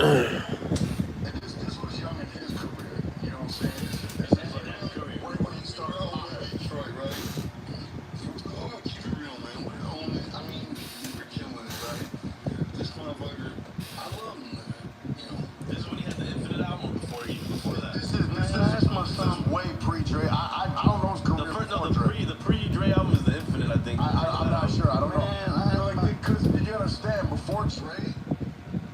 And this was young in his career. You know what I'm saying? This is like when he started off at Detroit, right? I'm gonna keep it real, man. We own it. I mean, we were killing it, right? This motherfucker, I love him, man. You know, this is when he had the Infinite album before that. This must sound way pre-Dre. I don't know his career before Dre. The pre-Dre album is the Infinite, I think. I'm not sure. I don't know. Man, because you understand, before Dre,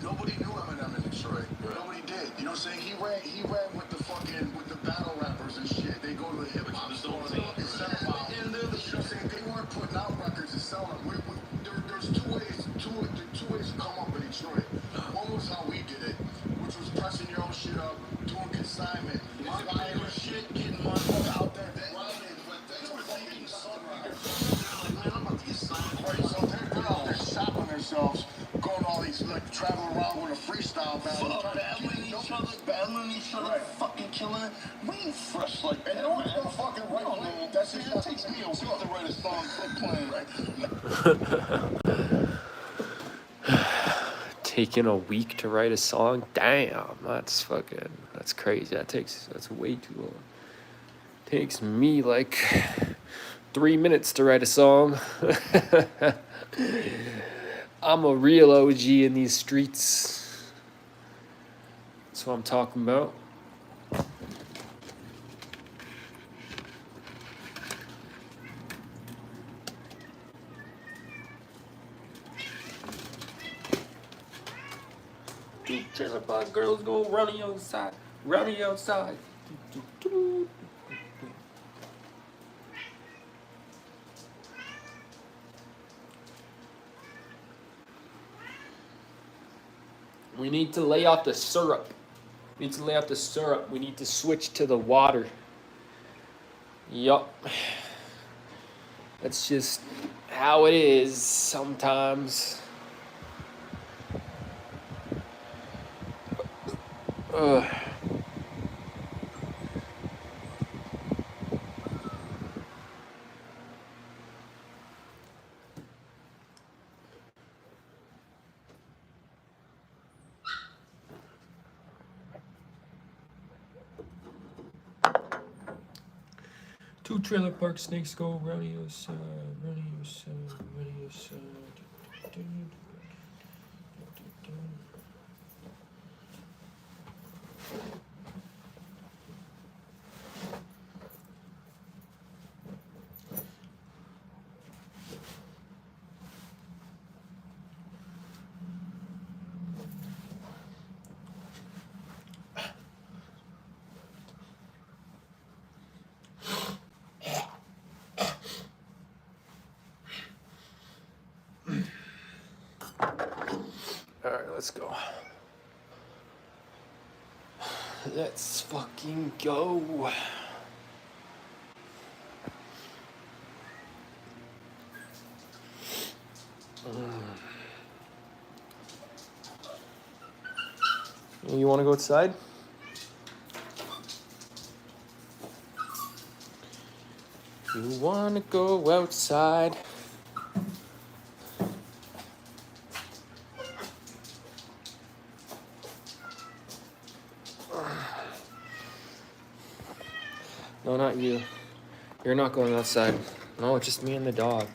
nobody knew Eminem in Detroit. Right. Nobody did. You know what I'm saying? He ran with the battle rappers and shit. They go to the hip hop stores and they're the, you know what I'm saying? They weren't putting out records and selling them. There's two ways to come up in Detroit. One was how we did it, which was pressing your own shit up, doing consignment, buying your shit, getting money out there. They were thinking something. They're like, man, I'm about to get signed. Right, so they're out there shopping themselves, going all these, like, traveling around with a freestyle battle. Battling each other, fucking killing it. We ain't fresh like that. And no fucking right, man. That's just, that takes me a week to write a song, quit playing, right? Taking a week to write a song? Damn, that's crazy. That's way too long. Takes me like 3 minutes to write a song. I'm a real OG in these streets. That's what I'm talking about. Trailer park girls go running outside. We need to lay off the syrup. We need to switch to the water. Yup. That's just how it is sometimes. Ugh. Two trailer park snakes go rodeo side. Alright, let's go. Let's fucking go. You want to go outside? You want to go outside? No, not you. You're not going outside. No, it's just me and the dog.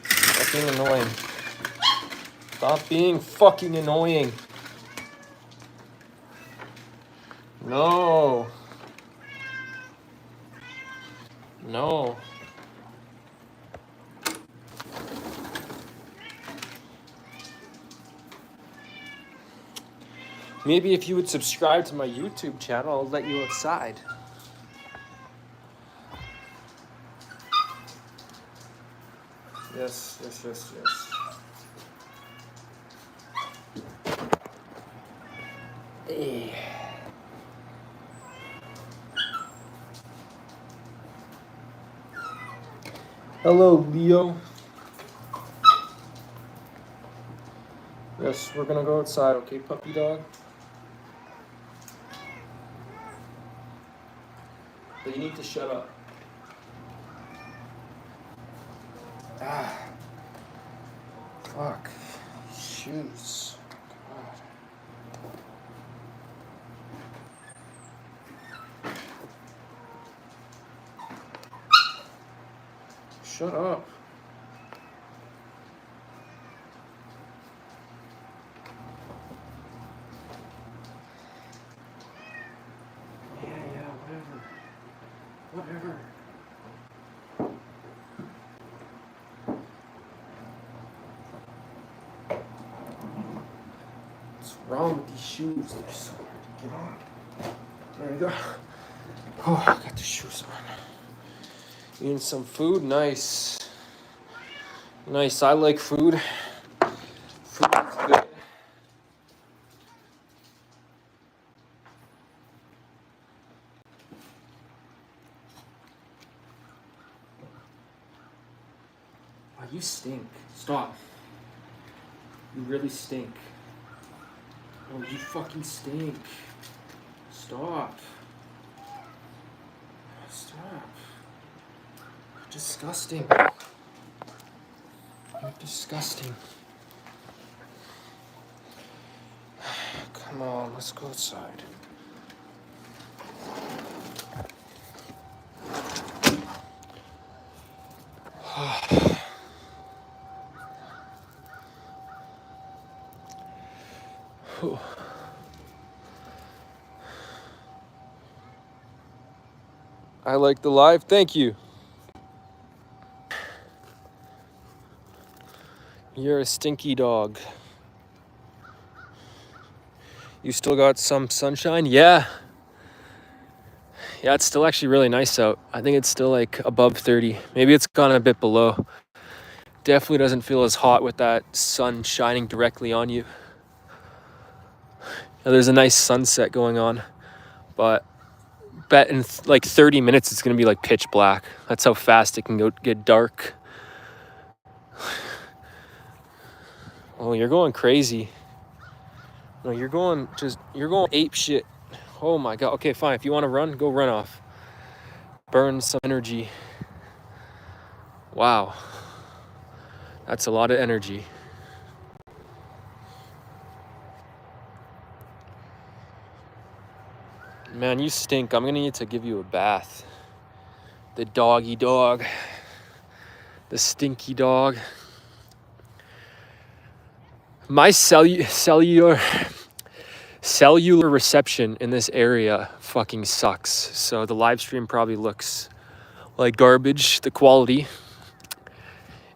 Stop being annoying. Stop being fucking annoying. No. No. Maybe if you would subscribe to my YouTube channel, I'll let you outside. Yes. Hey. Hello, Leo. Yes, we're gonna go outside, okay, puppy dog? But you need to shut up. Ah. Fuck. Shoes. God. Shut up. Yeah, whatever. What's wrong with these shoes? They're so hard to get on. There you go. Oh, I got the shoes on. Eating some food, nice. Nice, I like food. Food is good. Wow, you stink. Stop. You really stink. Oh, you fucking stink. Stop. Stop. You're disgusting. You're disgusting. Come on, let's go outside. I like the live. Thank you. You're a stinky dog. You still got some sunshine? Yeah. Yeah, it's still actually really nice out. I think it's still like above 30. Maybe it's gone a bit below. Definitely doesn't feel as hot with that sun shining directly on you. Now, there's a nice sunset going on, but bet in like 30 minutes it's gonna be like pitch black. That's how fast it can get dark. Oh, you're going crazy. No, you're going ape shit. Oh my god. Okay, fine. If you want to run, go run off. Burn some energy. Wow. That's a lot of energy. Man, you stink. I'm gonna need to give you a bath. The doggy dog. The stinky dog. My cellular reception in this area fucking sucks. So the live stream probably looks like garbage. The quality.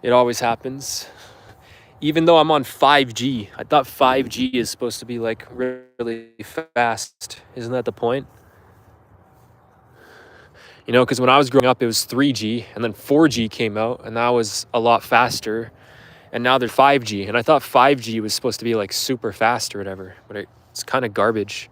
It always happens. Even though I'm on 5G. I thought 5G is supposed to be like really fast. Isn't that the point? You know, because when I was growing up, it was 3G, and then 4G came out, and that was a lot faster. And now they're 5G, and I thought 5G was supposed to be like super fast or whatever, but it's kind of garbage.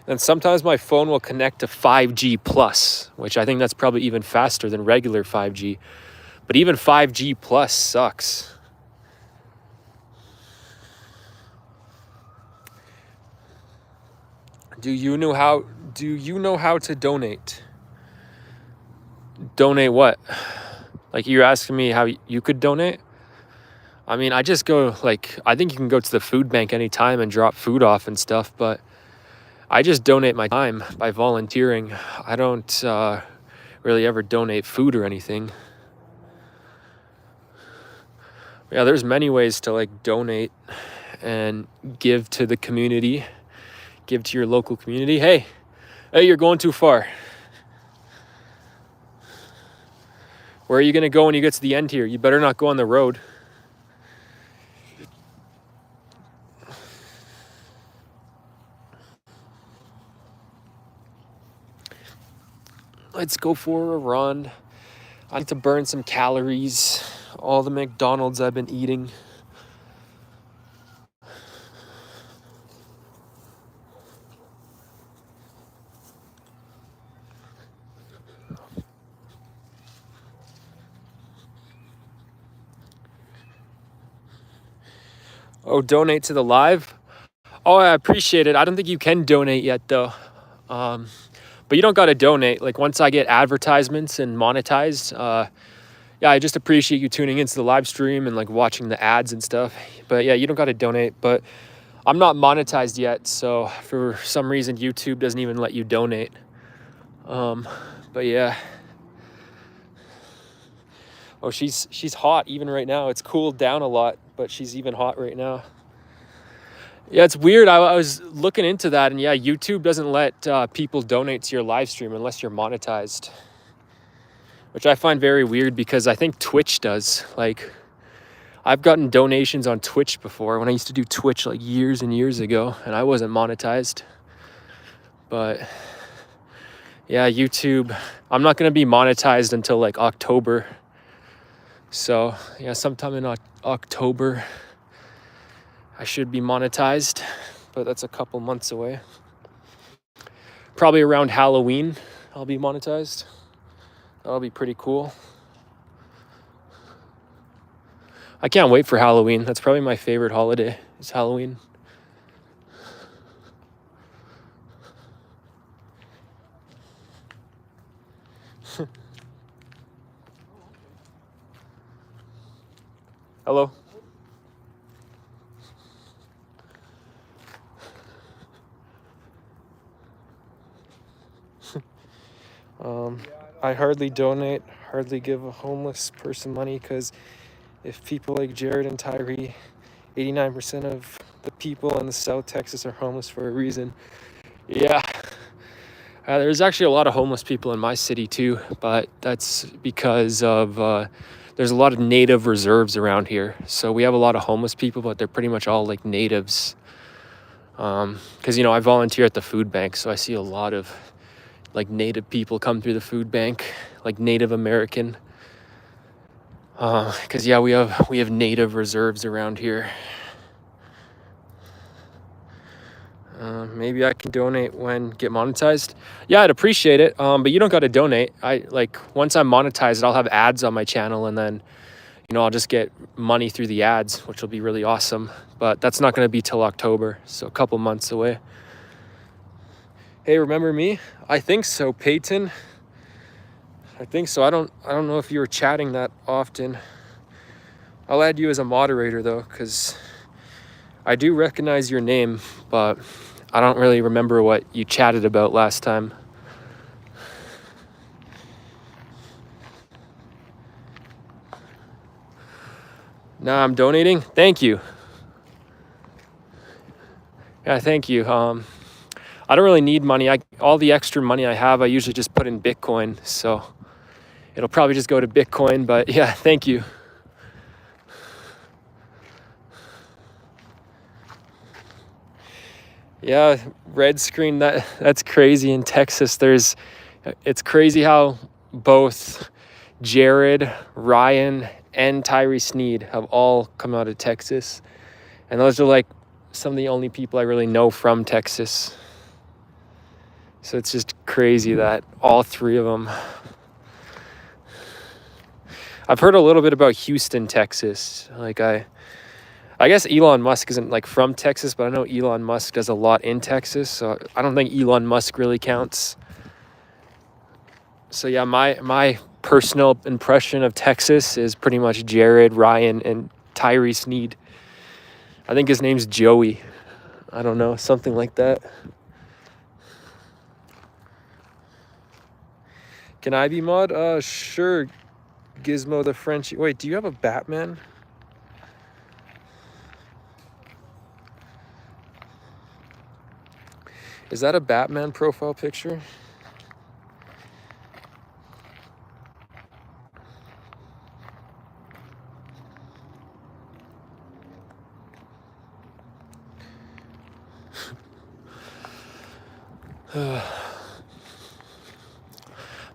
And sometimes my phone will connect to 5G plus, which I think that's probably even faster than regular 5G. But even 5G plus sucks. Do you know how to donate? Donate what? Like, you're asking me how you could donate? I mean, I just go, like, I think you can go to the food bank anytime and drop food off and stuff, but I just donate my time by volunteering. I don't really ever donate food or anything. Yeah, there's many ways to like donate and give to the community, give to your local community. Hey, you're going too far. Where are you going to go when you get to the end here? You better not go on the road. Let's go for a run. I need to burn some calories. All the McDonald's I've been eating. Oh, donate to the live? Oh, I appreciate it. I don't think you can donate yet, though. But you don't got to donate. Like, once I get advertisements and monetized, yeah, I just appreciate you tuning into the live stream and like watching the ads and stuff. But yeah, you don't got to donate. But I'm not monetized yet, so for some reason YouTube doesn't even let you donate. But yeah. Oh, she's hot even right now. It's cooled down a lot, but she's even hot right now. Yeah, it's weird. I was looking into that, and yeah, YouTube doesn't let people donate to your live stream unless you're monetized, which I find very weird because I think Twitch does. Like, I've gotten donations on Twitch before when I used to do Twitch like years and years ago, and I wasn't monetized. But yeah, YouTube, I'm not going to be monetized until like October. So yeah, sometime in October, I should be monetized, but that's a couple months away. Probably around Halloween, I'll be monetized. That'll be pretty cool. I can't wait for Halloween. That's probably my favorite holiday, is Halloween. Hello. I hardly donate, hardly give a homeless person money, because if people like Jared and Tyree, 89% of the people in the South Texas are homeless for a reason. Yeah. There's actually a lot of homeless people in my city too, but that's because of there's a lot of native reserves around here. So we have a lot of homeless people, but they're pretty much all like natives. Because, you know, I volunteer at the food bank, so I see a lot of like native people come through the food bank, like Native American. Because yeah, we have native reserves around here. Maybe I can donate when get monetized. Yeah, I'd appreciate it. But you don't got to donate. Once I'm monetized, I'll have ads on my channel, and then, you know, I'll just get money through the ads, which will be really awesome. But that's not going to be till October, so a couple months away. Hey, remember me? I think so, Peyton. I think so. I don't know if you were chatting that often. I'll add you as a moderator though, because I do recognize your name, but I don't really remember what you chatted about last time. Nah, I'm donating. Thank you. Yeah, thank you. I don't really need money. All the extra money I have, I usually just put in Bitcoin, so it'll probably just go to Bitcoin, but yeah, thank you. Yeah, red screen, that's crazy in Texas. It's crazy how both Jared, Ryan, and Tyree Sneed have all come out of Texas. And those are like some of the only people I really know from Texas. So it's just crazy that all three of them. I've heard a little bit about Houston, Texas. Like I guess Elon Musk isn't like from Texas, but I know Elon Musk does a lot in Texas. So I don't think Elon Musk really counts. So yeah, my personal impression of Texas is pretty much Jared, Ryan, and Tyree Sneed. I think his name's Joey. I don't know, something like that. Can I be mod? Sure. Gizmo the Frenchie. Wait, do you have a Batman? Is that a Batman profile picture?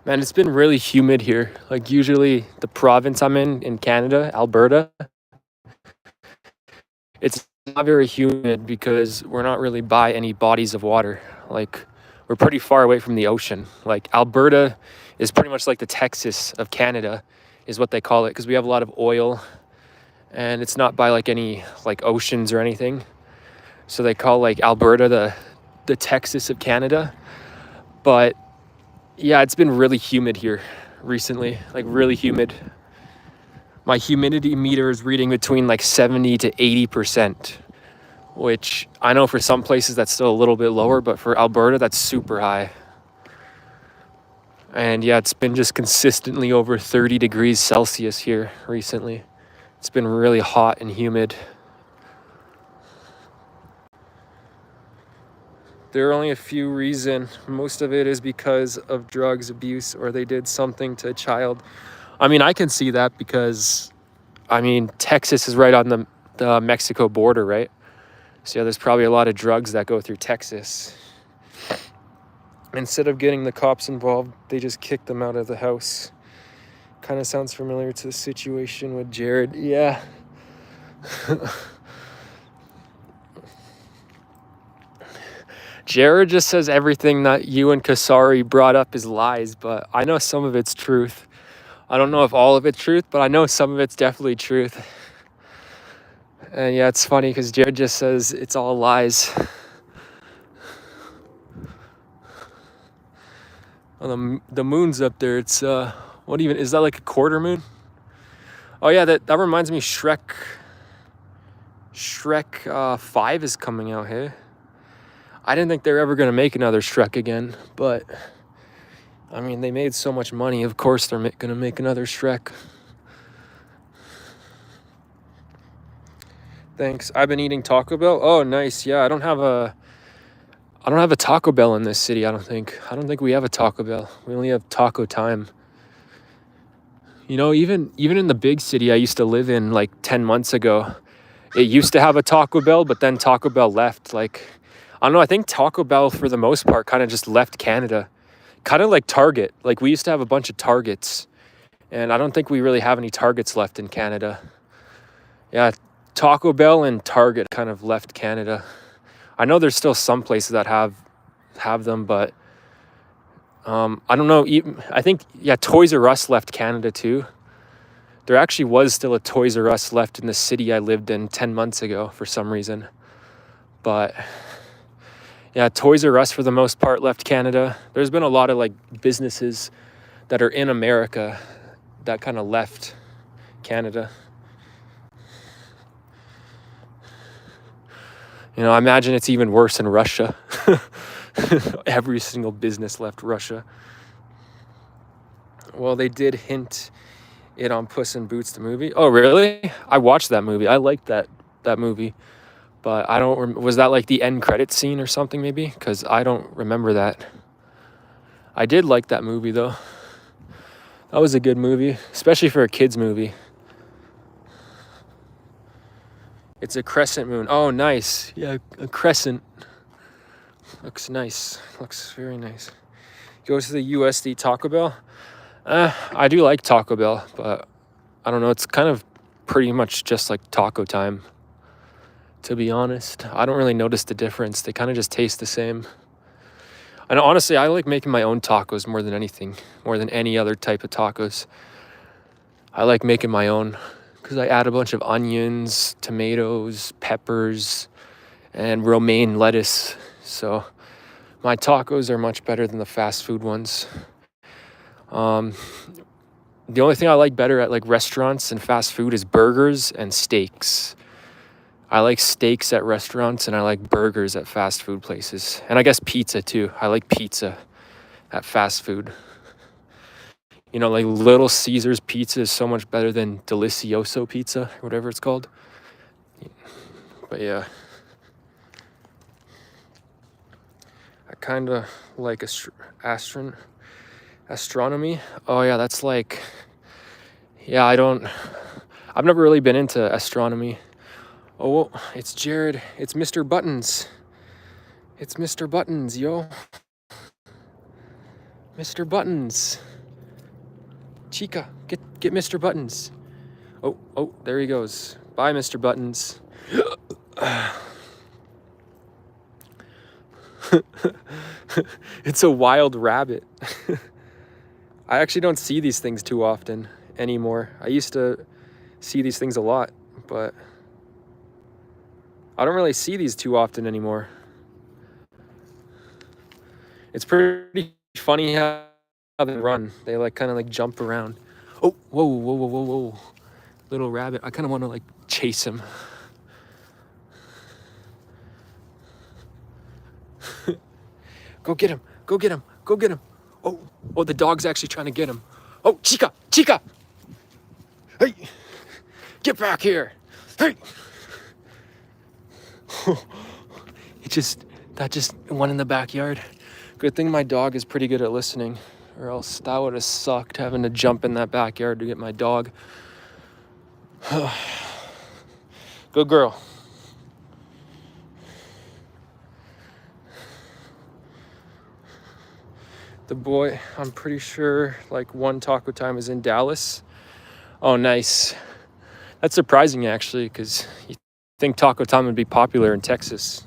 Man, it's been really humid here. Like usually the province I'm in Canada, Alberta, it's not very humid because we're not really by any bodies of water. Like we're pretty far away from the ocean. Like Alberta is pretty much like the Texas of Canada is what they call it, because we have a lot of oil and it's not by like any like oceans or anything. So they call like Alberta the Texas of Canada. But yeah, it's been really humid here recently, like really humid. My humidity meter is reading between like 70 to 80%, which I know for some places that's still a little bit lower, but for Alberta, that's super high. And yeah, it's been just consistently over 30 degrees Celsius here recently. It's been really hot and humid. There are only a few reasons. Most of it is because of drugs abuse or they did something to a child. I mean, I can see that because, I mean, Texas is right on the Mexico border, right? So yeah, there's probably a lot of drugs that go through Texas. Instead of getting the cops involved, they just kicked them out of the house. Kind of sounds familiar to the situation with Jared. Yeah. Jared just says everything that you and Kasari brought up is lies, but I know some of it's truth. I don't know if all of it's truth, but I know some of it's definitely truth. And yeah, it's funny because Jared just says it's all lies. Oh, the moon's up there. It's what even is that, like a quarter moon? Oh yeah, that reminds me, Shrek 5 is coming out, hey? I didn't think they were ever gonna make another Shrek again, but I mean, they made so much money, of course they're gonna make another Shrek. Thanks. I've been eating Taco Bell. Oh, nice. Yeah, I don't have a Taco Bell in this city, I don't think. I don't think we have a Taco Bell. We only have Taco Time. You know, even in the big city I used to live in like 10 months ago, it used to have a Taco Bell, but then Taco Bell left. Like, I don't know, I think Taco Bell for the most part kind of just left Canada. Kind of like Target. Like, we used to have a bunch of Targets, and I don't think we really have any Targets left in Canada. Yeah, Taco Bell and Target kind of left Canada. I know there's still some places that have them, but I don't know. I think, yeah, Toys R Us left Canada too. There actually was still a Toys R Us left in the city I lived in 10 months ago for some reason. But yeah, Toys R Us for the most part left Canada. There's been a lot of like businesses that are in America that kind of left Canada. You know, I imagine it's even worse in Russia. Every single business left Russia. Well, they did hint it on Puss in Boots, the movie. Oh, really? I watched that movie. I liked that movie. But I don't... was that like the end credit scene or something maybe? Because I don't remember that. I did like that movie, though. That was a good movie, especially for a kid's movie. It's a crescent moon. Oh, nice. Yeah, a crescent. Looks nice. Looks very nice. Goes to the USD Taco Bell. I do like Taco Bell, but I don't know. It's kind of pretty much just like Taco Time, to be honest. I don't really notice the difference. They kind of just taste the same. And honestly, I like making my own tacos more than anything, more than any other type of tacos. I like making my own because I add a bunch of onions, tomatoes, peppers, and romaine lettuce. So my tacos are much better than the fast food ones. The only thing I like better at like restaurants and fast food is burgers and steaks. I like steaks at restaurants and I like burgers at fast food places. And I guess pizza too. I like pizza at fast food. You know, like Little Caesars pizza is so much better than Delicioso pizza, or whatever it's called. But yeah. I kind of like astronomy. Oh yeah, that's like... yeah, I've never really been into astronomy. Oh, it's Jared. It's Mr. Buttons. It's Mr. Buttons, yo. Mr. Buttons. Chica, get Mr. Buttons. Oh, there he goes. Bye, Mr. Buttons. It's a wild rabbit. I actually don't see these things too often anymore. I used to see these things a lot, but I don't really see these too often anymore. It's pretty funny how they run. They like kind of like jump around. Oh, whoa. Little rabbit. I kind of want to like chase him. Go get him. Oh, the dog's actually trying to get him. Oh, Chica, Chica! Hey, get back here! Hey! That just went in the backyard. Good thing my dog is pretty good at listening, or else that would have sucked having to jump in that backyard to get my dog. Good girl. The boy, I'm pretty sure like one taco time is in Dallas. Oh, nice. That's surprising actually, because you think taco time would be popular in Texas.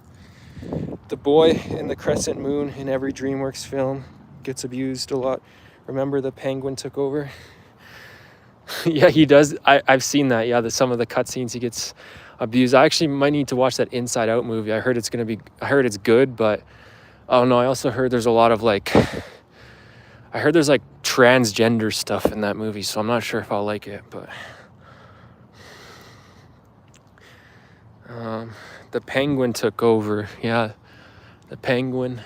The boy in the crescent moon in every DreamWorks film gets abused a lot. Remember the penguin took over? Yeah, he does. I've seen that. Yeah, some of the cutscenes he gets abused. I actually might need to watch that Inside Out movie. I heard it's good, but oh no, I also heard there's a lot of like, I heard there's like transgender stuff in that movie, so I'm not sure if I'll like it, but the penguin took over. Yeah, the penguin.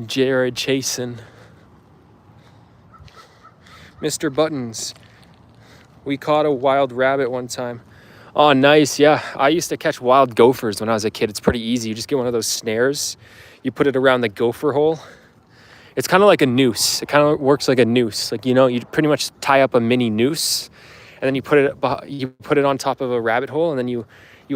Jared Chasen. Mr. Buttons. We caught a wild rabbit one time. Oh, nice. Yeah, I used to catch wild gophers when I was a kid. It's pretty easy. You just get one of those snares. You put it around the gopher hole. It's kind of like a noose. It kind of works like a noose. Like, you know, you pretty much tie up a mini noose, and then you put it on top of a rabbit hole, and then you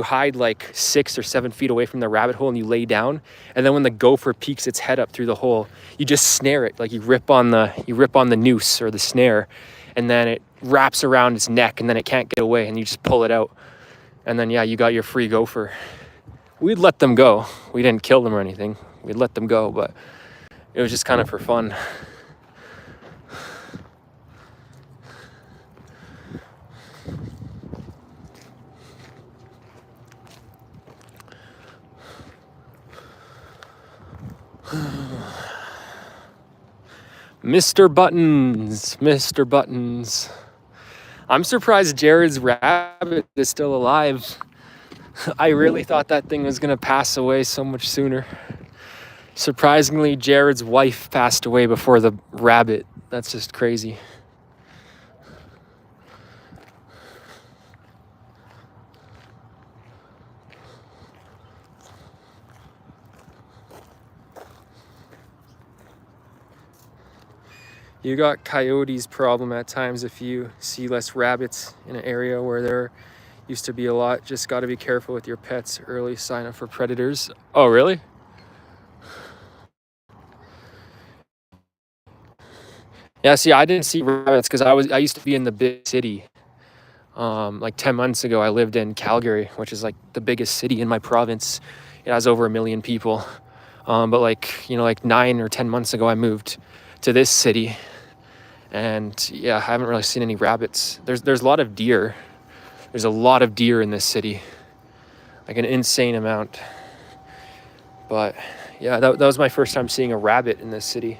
hide like 6 or 7 feet away from the rabbit hole, and you lay down. And then when the gopher peeks its head up through the hole, you just snare it. Like you rip on the noose or the snare, and then it wraps around its neck, and then it can't get away, and you just pull it out. And then, yeah, you got your free gopher. We'd let them go. We didn't kill them or anything. We'd let them go, but it was just kind of for fun. Mr. Buttons, Mr. Buttons. I'm surprised Jared's rabbit is still alive. I really thought that thing was gonna pass away so much sooner. Surprisingly, Jared's wife passed away before the rabbit. That's just crazy. You got coyotes problem at times if you see less rabbits in an area where there used to be a lot. Just got to be careful with your pets. Early sign up for predators. Oh, really? Yeah, see, I didn't see rabbits because I used to be in the big city. Like 10 months ago, I lived in Calgary, which is like the biggest city in my province. It has over 1 million people. But like, you know, like 9 or 10 months ago, I moved to this city. And yeah, I haven't really seen any rabbits. There's a lot of deer. There's a lot of deer in this city, like an insane amount. But yeah, that was my first time seeing a rabbit in this city.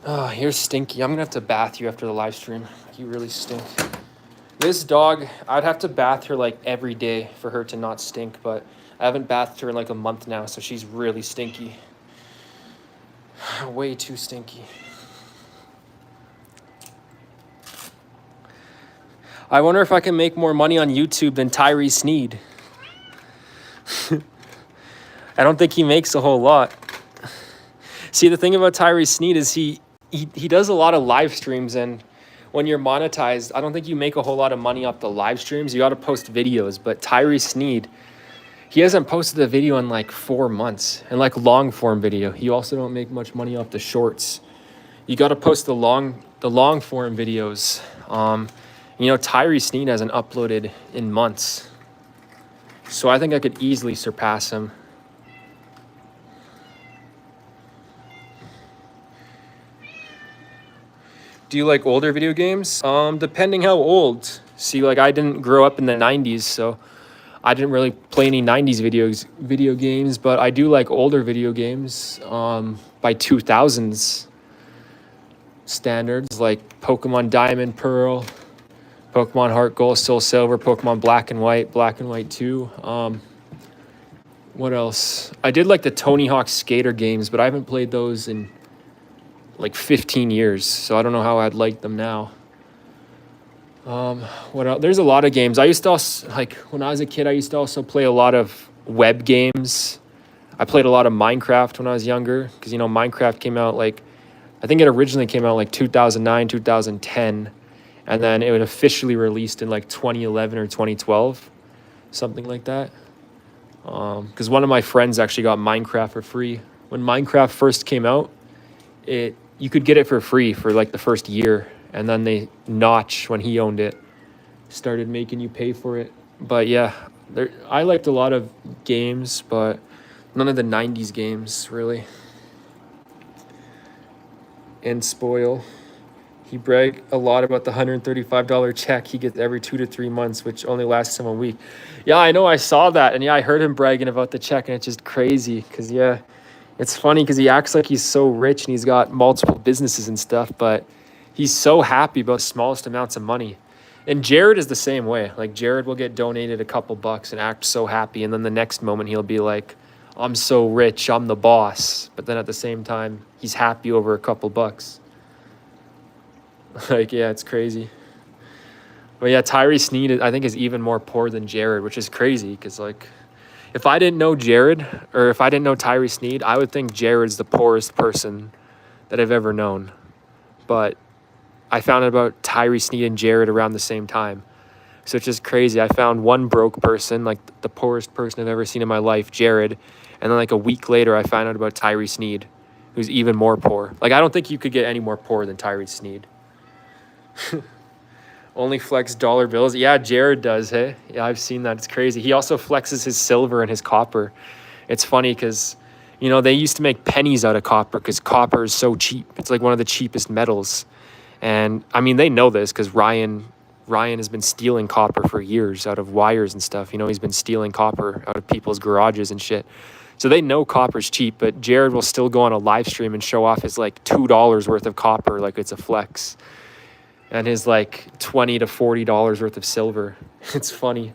Oh, you're stinky. I'm gonna have to bath you after the live stream. You really stink. This dog, I'd have to bath her like every day for her to not stink, but I haven't bathed her in like a month now, so she's really stinky. Way too stinky. I wonder if I can make more money on YouTube than Tyree Sneed. I don't think he makes a whole lot. See, the thing about Tyree Sneed is he does a lot of live streams, and when you're monetized, I don't think you make a whole lot of money off the live streams. You got to post videos, but Tyree Sneed, he hasn't posted a video in like 4 months, and like long form video. You also don't make much money off the shorts. You got to post the long form videos. You know, Tyree Sneed hasn't uploaded in months, so I think I could easily surpass him. Do you like older video games? Depending how old. See, like I didn't grow up in the 90s, so I didn't really play any 90s video games, but I do like older video games by 2000s standards, like Pokemon Diamond, Pearl, Pokemon Heart Gold, Soul Silver, Pokemon Black and White 2. What else? I did like the Tony Hawk Skater games, but I haven't played those in like 15 years, so I don't know how I'd like them now. What else? There's a lot of games. I used to also, like, when I was a kid, I used to also play a lot of web games. I played a lot of Minecraft when I was younger, because, you know, Minecraft came out like, I think it originally came out like 2009, 2010, and then it was officially released in like 2011 or 2012, something like that. Because one of my friends actually got Minecraft for free. When Minecraft first came out, you could get it for free for like the first year, and then Notch, when he owned it, started making you pay for it. But yeah, I liked a lot of games, but none of the 90s games, really. And Spoil. He bragged a lot about the $135 check he gets every 2 to 3 months, which only lasts him a week. Yeah, I know, I saw that. And yeah, I heard him bragging about the check, and it's just crazy. Because, yeah, it's funny because he acts like he's so rich and he's got multiple businesses and stuff, but he's so happy about the smallest amounts of money. And Jared is the same way. Like, Jared will get donated a couple bucks and act so happy, and then the next moment he'll be like, I'm so rich, I'm the boss. But then at the same time, he's happy over a couple bucks. Like, yeah, it's crazy. But yeah, Tyree Sneed, I think, is even more poor than Jared, which is crazy because, like, if I didn't know Jared, or if I didn't know Tyree Sneed, I would think Jared's the poorest person that I've ever known. But I found out about Tyree Sneed and Jared around the same time. So it's just crazy. I found one broke person, like the poorest person I've ever seen in my life, Jared. And then like a week later, I found out about Tyree Sneed, who's even more poor. Like, I don't think you could get any more poor than Tyree Sneed. Only flex dollar bills. Yeah, Jared does, hey? Yeah, I've seen that. It's crazy. He also flexes his silver and his copper. It's funny because, you know, they used to make pennies out of copper because copper is so cheap. It's like one of the cheapest metals. And, I mean, they know this because Ryan has been stealing copper for years out of wires and stuff. You know, he's been stealing copper out of people's garages and shit. So they know copper's cheap, but Jared will still go on a live stream and show off his, like, $2 worth of copper like it's a flex. And his like $20 to $40 worth of silver. It's funny.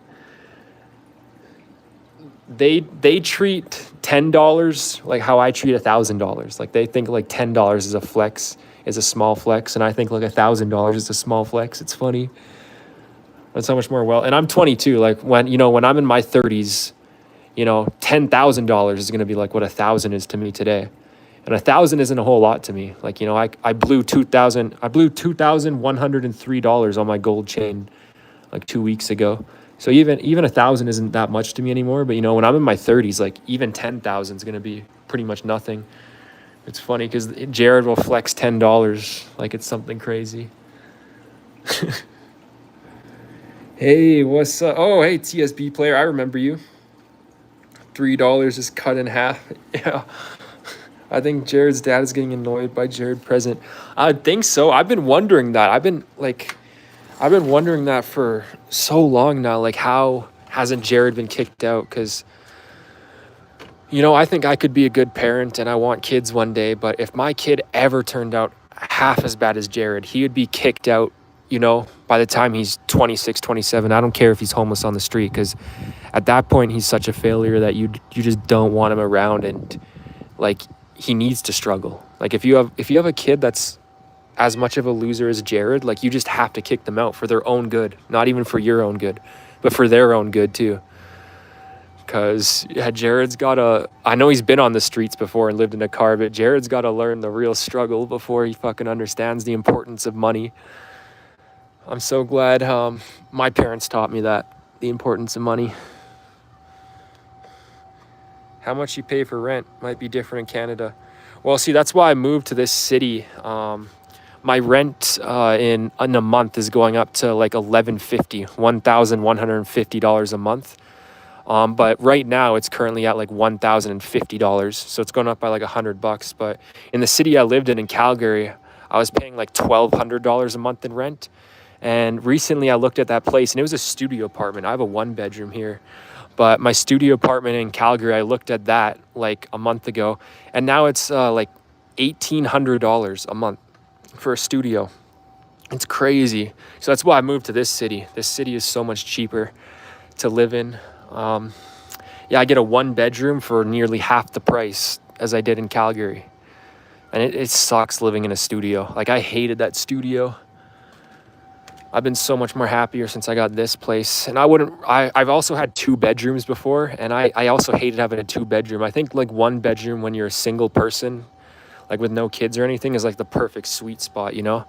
They treat $10 like how I treat $1,000. Like, they think like $10 is a flex, is a small flex, and I think like $1,000 is a small flex. It's funny. That's how much more well. And I'm 22. Like, when I'm in my 30s, you know, $10,000 is gonna be like what 1,000 is to me today. And 1,000 isn't a whole lot to me. Like, you know, I blew $2,103 on my gold chain like 2 weeks ago. So even 1,000 isn't that much to me anymore. But, you know, when I'm in my 30s, like, even 10,000 is going to be pretty much nothing. It's funny because Jared will flex $10 like it's something crazy. Hey, what's up? Oh, hey, TSB player. I remember you. $3 is cut in half. Yeah. I think Jared's dad is getting annoyed by Jared present. I think so. I've been wondering that. I've been wondering that for so long now. Like, how hasn't Jared been kicked out? Because, you know, I think I could be a good parent and I want kids one day. But if my kid ever turned out half as bad as Jared, he would be kicked out, you know, by the time he's 26, 27. I don't care if he's homeless on the street, because at that point, he's such a failure that you just don't want him around. And, like, he needs to struggle. Like, if you have a kid that's as much of a loser as Jared, like, you just have to kick them out for their own good, not even for your own good, but for their own good too. Because yeah, I know he's been on the streets before and lived in a car, but Jared's got to learn the real struggle before he fucking understands the importance of money. I'm so glad my parents taught me that, the importance of money. How much you pay for rent might be different in Canada. Well, see, that's why I moved to this city. My rent in a month is going up to like $1,150 a month. But right now it's currently at like $1,050. So it's going up by like $100. But in the city I lived in Calgary, I was paying like $1,200 a month in rent. And recently I looked at that place and it was a studio apartment. I have a 1-bedroom here. But my studio apartment in Calgary, I looked at that like a month ago, and now it's like $1,800 a month for a studio. It's crazy. So that's why I moved to this city. This city is so much cheaper to live in. Yeah, I get a 1 bedroom for nearly half the price as I did in Calgary. And it sucks living in a studio. Like, I hated that studio. I've been so much more happier since I got this place. And I've also had 2 bedrooms before, and I also hated having a 2 bedroom. I think like 1 bedroom when you're a single person, like with no kids or anything, is like the perfect sweet spot, you know?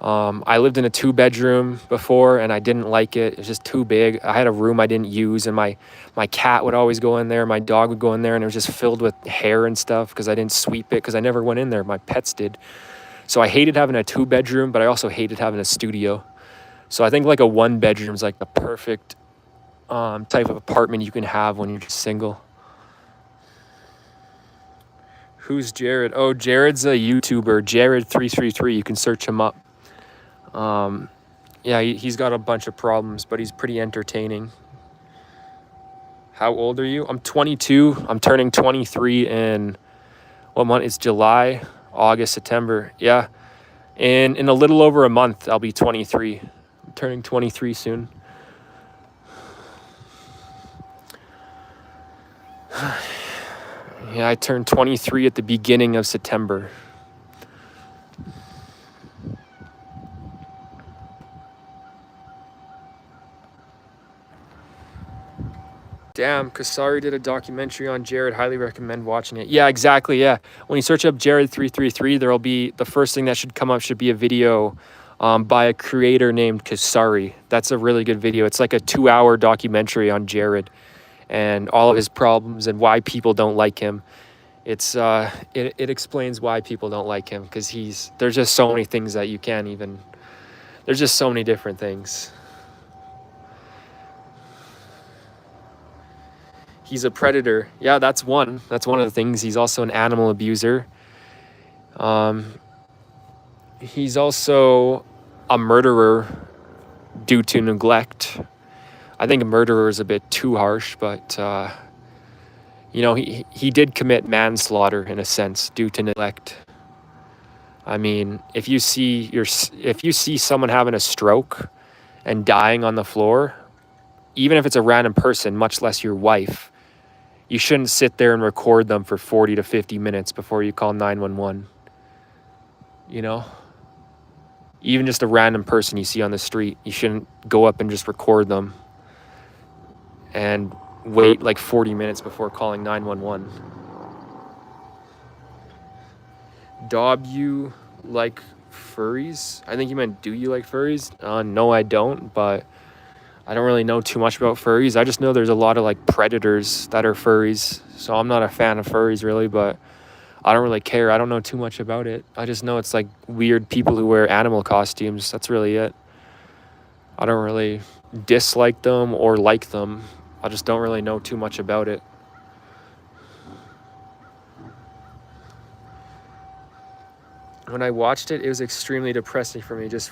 I lived in a 2 bedroom before and I didn't like it. It was just too big. I had a room I didn't use, and my cat would always go in there. My dog would go in there, and it was just filled with hair and stuff because I didn't sweep it because I never went in there. My pets did. So I hated having a 2 bedroom, but I also hated having a studio. So I think like a 1 bedroom is like the perfect type of apartment you can have when you're just single. Who's Jared? Oh, Jared's a YouTuber, Jared333. You can search him up. Yeah, he's got a bunch of problems, but he's pretty entertaining. How old are you? I'm 22. I'm turning 23 in, what month? It's July, August, September. Yeah. And in a little over a month, I'll be 23. I'm turning 23 soon. Yeah, I turned 23 at the beginning of September. Damn, Kasari did a documentary on Jared. Highly recommend watching it. Yeah, exactly. Yeah. When you search up Jared333, there'll be, the first thing that should come up should be a video by a creator named Kasari. That's a really good video. It's like a 2-hour documentary on Jared and all of his problems and why people don't like him. It's it explains why people don't like him, because there's just so many things that you can't even, there's just so many different things. He's a predator. Yeah, that's one of the things. He's also an animal abuser. He's also a murderer due to neglect. I think a murderer is a bit too harsh, but you know, he did commit manslaughter in a sense due to neglect. I mean, if you see someone having a stroke and dying on the floor, even if it's a random person, much less your wife, you shouldn't sit there and record them for 40 to 50 minutes before you call 911. You know? Even just a random person you see on the street, you shouldn't go up and just record them and wait like 40 minutes before calling 911. Dob, you like furries? I think you meant, do you like furries? No, I don't, but I don't really know too much about furries. I just know there's a lot of like predators that are furries. So I'm not a fan of furries really, but I don't really care. I don't know too much about it. I just know it's like weird people who wear animal costumes. That's really it. I don't really dislike them or like them. I just don't really know too much about it. When I watched it, it was extremely depressing for me, just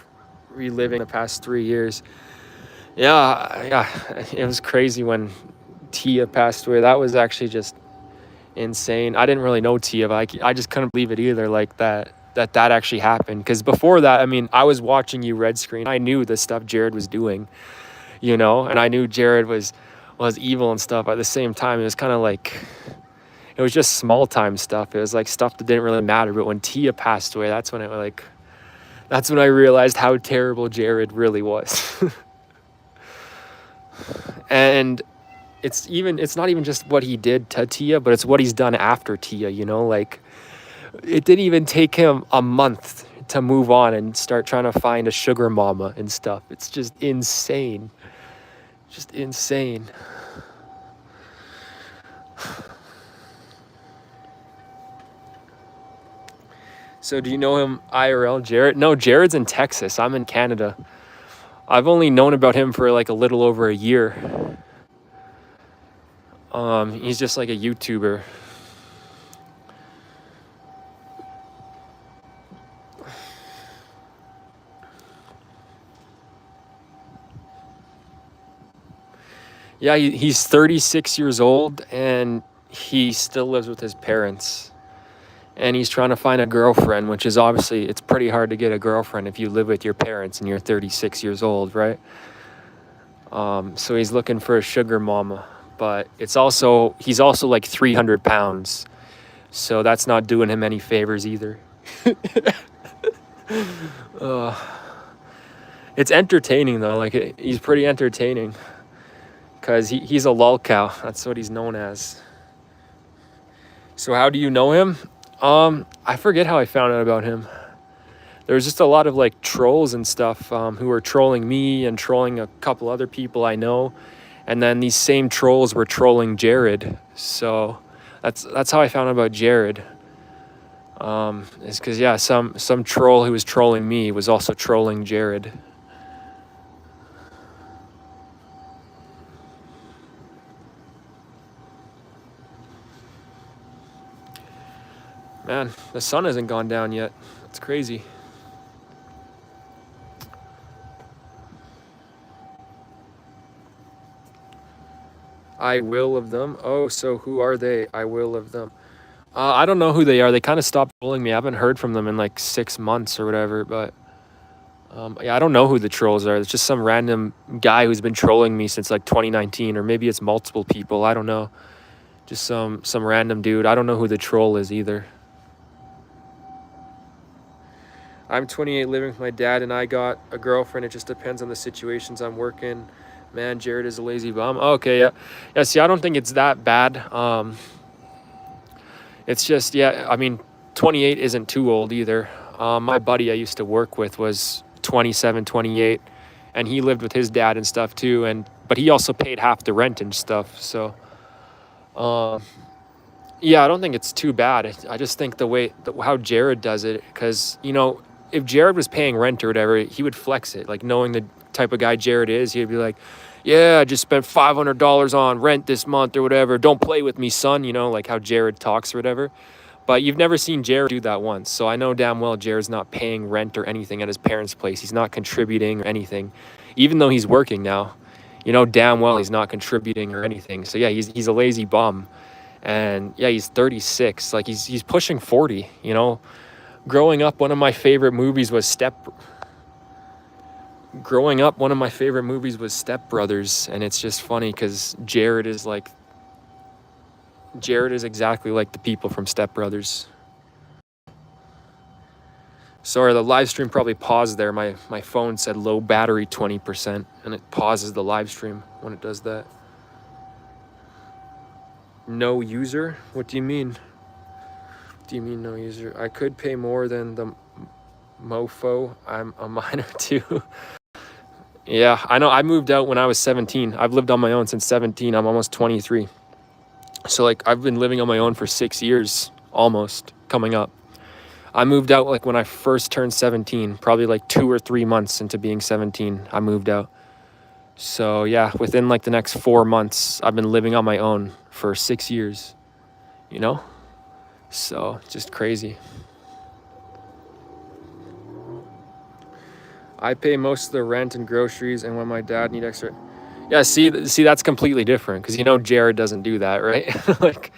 reliving the past 3 years. Yeah, it was crazy when Tia passed away. That was actually just insane. I didn't really know Tia, but I just couldn't believe it either, like that actually happened. Because before that, I mean, I was watching you red screen. I knew the stuff Jared was doing, you know, and I knew Jared was evil and stuff. At the same time, it was kind of like, it was just small time stuff. It was like stuff that didn't really matter. But when Tia passed away, that's when I realized how terrible Jared really was. And it's not even just what he did to Tia, but it's what he's done after Tia, you know? Like, it didn't even take him a month to move on and start trying to find a sugar mama and stuff. It's just insane. Just insane. So do you know him IRL, Jared? No, Jared's in Texas. I'm in Canada. I've only known about him for like a little over a year. He's just like a YouTuber. Yeah, he's 36 years old and he still lives with his parents. and he's trying to find a girlfriend, which is obviously, it's pretty hard to get a girlfriend if you live with your parents and you're 36 years old, right? So he's looking for a sugar mama, but he's also like 300 pounds, so that's not doing him any favors either. It's entertaining though, like he's pretty entertaining, because he's a lolcow, that's what he's known as. So how do you know him? I forget how I found out about him. There was just a lot of like trolls and stuff who were trolling me and trolling a couple other people I know, and then these same trolls were trolling Jared. So that's how I found out about Jared. It's because, yeah, some troll who was trolling me was also trolling Jared. Man, the sun hasn't gone down yet. It's crazy. I will of them. Oh, so who are they? I will of them. I don't know who they are. They kind of stopped trolling me. I haven't heard from them in like 6 months or whatever, but yeah, I don't know who the trolls are. It's just some random guy who's been trolling me since like 2019, or maybe it's multiple people. I don't know. Just some random dude. I don't know who the troll is either. I'm 28, living with my dad, and I got a girlfriend. It just depends on the situations I'm working. Man, Jared is a lazy bum. Okay, yeah. Yeah, see, I don't think it's that bad. It's just, yeah, I mean, 28 isn't too old either. My buddy I used to work with was 27, 28, and he lived with his dad and stuff too, but he also paid half the rent and stuff, so yeah, I don't think it's too bad. I just think how Jared does it, because, you know, if Jared was paying rent or whatever, he would flex it. Like, knowing the type of guy Jared is, he'd be like, yeah, I just spent $500 on rent this month or whatever. Don't play with me, son. You know, like how Jared talks or whatever. But you've never seen Jared do that once. So I know damn well Jared's not paying rent or anything at his parents' place. He's not contributing or anything. Even though he's working now, you know damn well he's not contributing or anything. So yeah, he's a lazy bum. And yeah, he's 36. Like, he's pushing 40, you know. Growing up, one of my favorite movies was Step Brothers, and it's just funny because Jared is exactly like the people from Step Brothers. Sorry, the live stream probably paused there. My phone said low battery 20%, and it pauses the live stream when it does that. No user? What do you mean? Do you mean no user? I could pay more than the mofo. I'm a minor too. Yeah, I know. I moved out when I was 17. I've lived on my own since 17. I'm almost 23. So like, I've been living on my own for 6 years, almost, coming up. I moved out like when I first turned 17, probably like 2 or 3 months into being 17, I moved out. So yeah, within like the next 4 months, I've been living on my own for 6 years, you know? So just crazy. I pay most of the rent and groceries, and when my dad need extra, yeah, see that's completely different, because you know Jared doesn't do that, right? Like,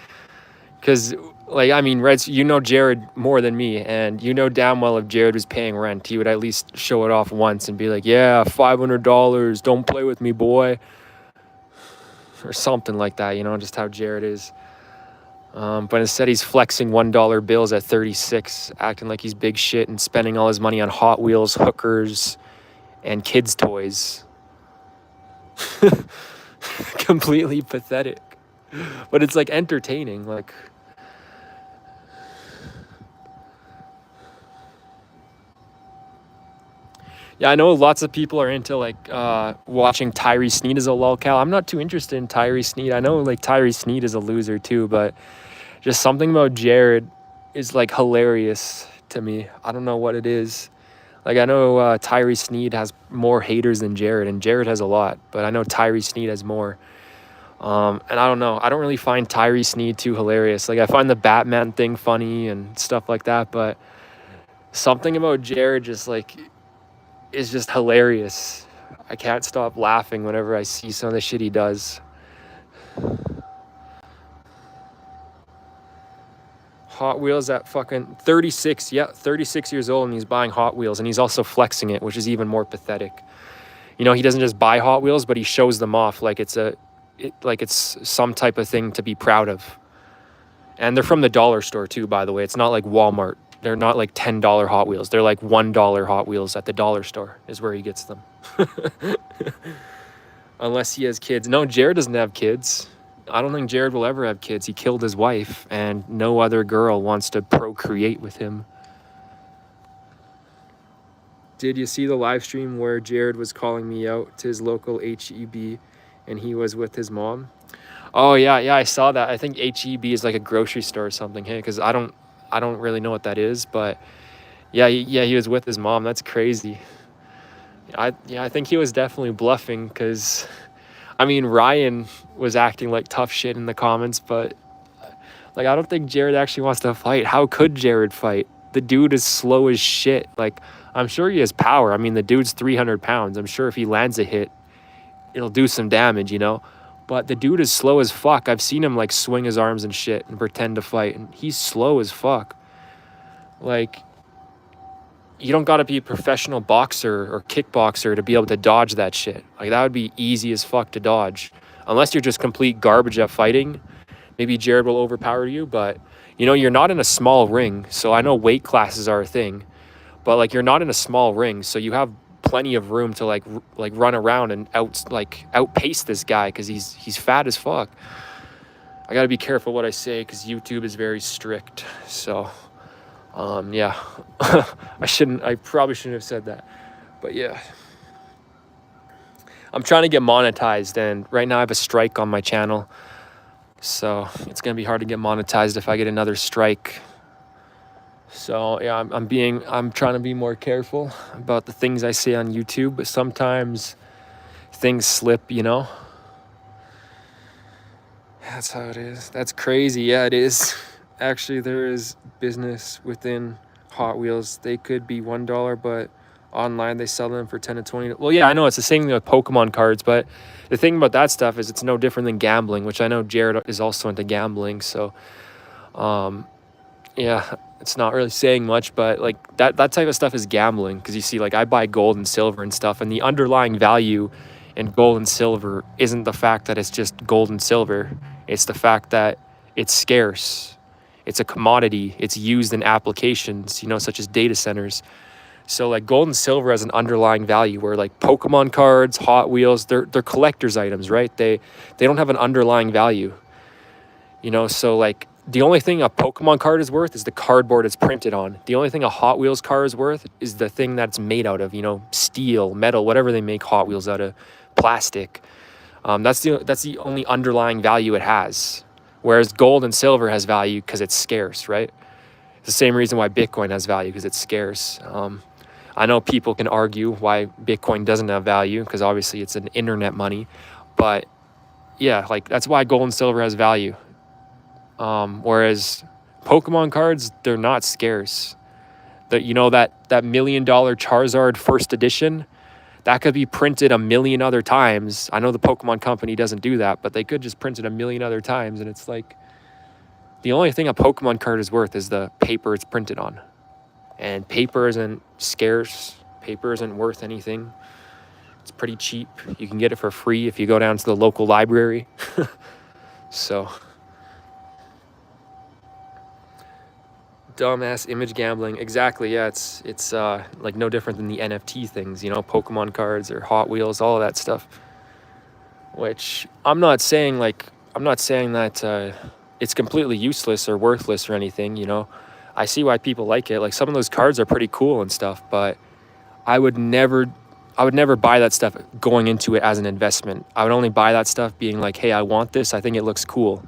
because like, I mean, Reds, you know Jared more than me, and you know damn well if Jared was paying rent, he would at least show it off once and be like, yeah, $500, don't play with me, boy, or something like that, you know, just how Jared is. But instead he's flexing $1 bills at 36, acting like he's big shit and spending all his money on Hot Wheels, hookers, and kids' toys. Completely pathetic. But it's like entertaining, like. Yeah, I know lots of people are into like watching Tyree Sneed as a lolcow. I'm not too interested in Tyree Sneed. I know like Tyree Sneed is a loser too, but just something about Jared is like hilarious to me. I don't know what it is. Like, I know Tyree Sneed has more haters than Jared, and Jared has a lot, but I know Tyree Sneed has more. And I don't know. I don't really find Tyree Sneed too hilarious. Like, I find the Batman thing funny and stuff like that, but something about Jared just like is just hilarious. I can't stop laughing whenever I see some of the shit he does. Hot Wheels at fucking 36. Yeah, 36 years old, and he's buying Hot Wheels, and he's also flexing it, which is even more pathetic. You know, he doesn't just buy Hot Wheels, but he shows them off like it's some type of thing to be proud of. And they're from the dollar store too, by the way. It's not like Walmart. They're not like $10 Hot Wheels. They're like $1 Hot Wheels at the dollar store is where he gets them. Unless he has kids. No, Jared doesn't have kids. I don't think Jared will ever have kids. He killed his wife, and no other girl wants to procreate with him. Did you see the live stream where Jared was calling me out to his local HEB and he was with his mom? Oh yeah, I saw that. I think HEB is like a grocery store or something. Hey, because I don't really know what that is, but yeah, he was with his mom. That's crazy. I think he was definitely bluffing because, I mean, Ryan was acting like tough shit in the comments, but like I don't think Jared actually wants to fight. How could Jared fight? The dude is slow as shit. Like, I'm sure he has power. I mean, the dude's 300 pounds. I'm sure if he lands a hit, it'll do some damage, you know? But the dude is slow as fuck. I've seen him like swing his arms and shit and pretend to fight, and he's slow as fuck. Like, you don't gotta be a professional boxer or kickboxer to be able to dodge that shit. Like, that would be easy as fuck to dodge. Unless you're just complete garbage at fighting, maybe Jared will overpower you, but you know, you're not in a small ring. So I know weight classes are a thing, but like you're not in a small ring, so you have plenty of room to like run around and outpace this guy because he's fat as fuck. I gotta be careful what I say because YouTube is very strict. So yeah. I probably shouldn't have said that, but yeah. I'm trying to get monetized, and right now I have a strike on my channel, so it's gonna be hard to get monetized if I get another strike. So yeah, I'm trying to be more careful about the things I say on YouTube, but sometimes things slip, you know? That's how it is. That's crazy. Yeah, it is. Actually, there is business within Hot Wheels. They could be $1, but online they sell them for 10 to 20. Well, yeah, I know it's the same thing with Pokemon cards, but the thing about that stuff is it's no different than gambling, which I know Jared is also into gambling. So, yeah, it's not really saying much, but like that type of stuff is gambling because you see, like I buy gold and silver and stuff, and the underlying value in gold and silver isn't the fact that it's just gold and silver. It's the fact that it's scarce. It's a commodity. It's used in applications, you know, such as data centers. So like gold and silver has an underlying value where like Pokemon cards, Hot Wheels, they're collector's items, right? They don't have an underlying value. You know, so like the only thing a Pokemon card is worth is the cardboard it's printed on. The only thing a Hot Wheels car is worth is the thing that it's made out of, you know, steel, metal, whatever they make Hot Wheels out of, plastic. That's the only underlying value it has. Whereas gold and silver has value because it's scarce, right? It's the same reason why Bitcoin has value, because it's scarce. I know people can argue why Bitcoin doesn't have value because obviously it's an internet money, but yeah, like that's why gold and silver has value. Whereas Pokemon cards, they're not scarce. That, you know, that $1 million Charizard first edition, that could be printed a million other times. I know the Pokemon company doesn't do that, but they could just print it a million other times, and it's like the only thing a Pokemon card is worth is the paper it's printed on. And paper isn't scarce. Paper isn't worth anything. It's pretty cheap. You can get it for free if you go down to the local library. So dumbass image gambling. Exactly. Yeah, it's like no different than the NFT things, you know, Pokemon cards or Hot Wheels, all of that stuff. Which I'm not saying that it's completely useless or worthless or anything, you know. I see why people like it. Like some of those cards are pretty cool and stuff, but I would never buy that stuff going into it as an investment. I would only buy that stuff being like, hey, I want this. I think it looks cool.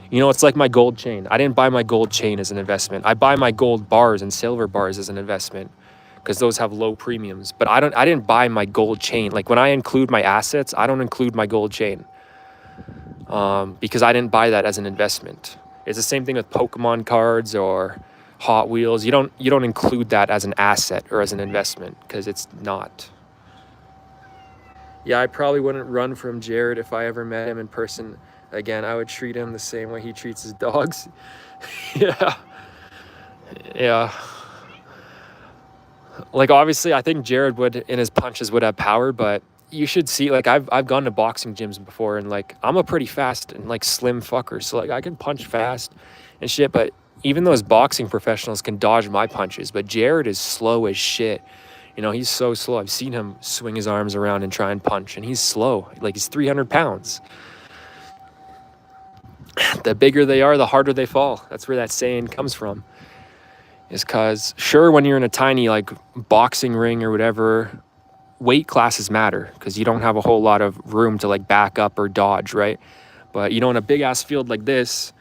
You know, it's like my gold chain. I didn't buy my gold chain as an investment. I buy my gold bars and silver bars as an investment because those have low premiums. But I didn't buy my gold chain. Like when I include my assets, I don't include my gold chain because I didn't buy that as an investment. It's the same thing with Pokemon cards or Hot Wheels. You don't include that as an asset or as an investment because it's not. Yeah, I probably wouldn't run from Jared if I ever met him in person again. I would treat him the same way he treats his dogs. Yeah. Yeah. Like obviously, I think Jared would in his punches would have power, but you should see like I've gone to boxing gyms before, and like I'm a pretty fast and like slim fucker, so like I can punch fast and shit. But even those boxing professionals can dodge my punches, but Jared is slow as shit. You know, he's so slow. I've seen him swing his arms around and try and punch, and he's slow. Like he's 300 pounds. The bigger they are, the harder they fall. That's where that saying comes from. Is because sure, when you're in a tiny like boxing ring or whatever, weight classes matter because you don't have a whole lot of room to like back up or dodge, right? But you know, in a big ass field like this,